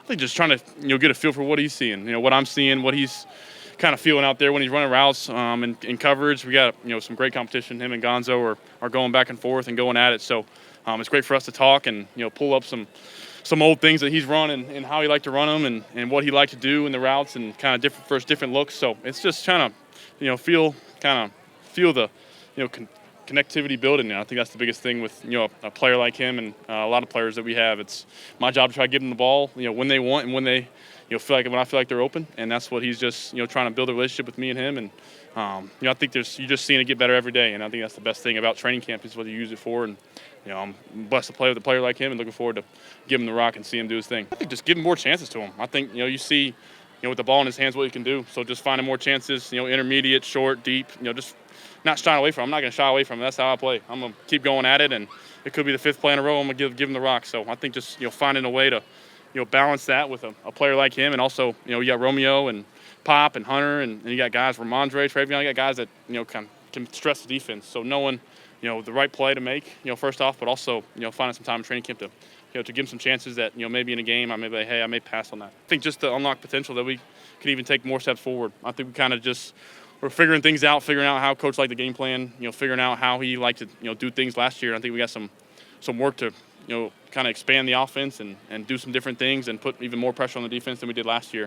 I think just trying to get a feel for what he's seeing, what I'm seeing, what he's kind of feeling out there when he's running routes in coverage. We got some great competition. Him and Gonzo are going back and forth and going at it. So it's great for us to talk and pull up some old things that he's run and how he liked to run them and what he liked to do in the routes and kind of different looks. So it's just trying to feel the connectivity building. And I think that's the biggest thing with a player like him and a lot of players that we have. It's my job to try to give them the ball when they want and when they when I feel like they're open, and that's what he's just trying to build a relationship with me and him. And I think you're just seeing it get better every day, and I think that's the best thing about training camp is what you use it for. And I'm blessed to play with a player like him and looking forward to give him the rock and see him do his thing. I think just giving more chances to him. I think you see with the ball in his hands what he can do. So just finding more chances, intermediate, short, deep, just not shying away from him. I'm not going to shy away from him. That's how I play. I'm going to keep going at it, and it could be the 5th play in a row. I'm going to give him the rock. So I think just finding a way to balance that with a player like him, and also you got Romeo and Pop and Hunter, and you got guys Ramondre, Travion. You got guys that can stress the defense. So knowing the right play to make first off, but also finding some time in training camp to to give him some chances that maybe in a game I may be like, hey, I may pass on that. I think just to unlock potential that we can even take more steps forward. I think we kind of just we're figuring things out, figuring out how coach liked the game plan, figuring out how he liked to do things last year. I think we got some work to kind of expand the offense and do some different things and put even more pressure on the defense than we did last year.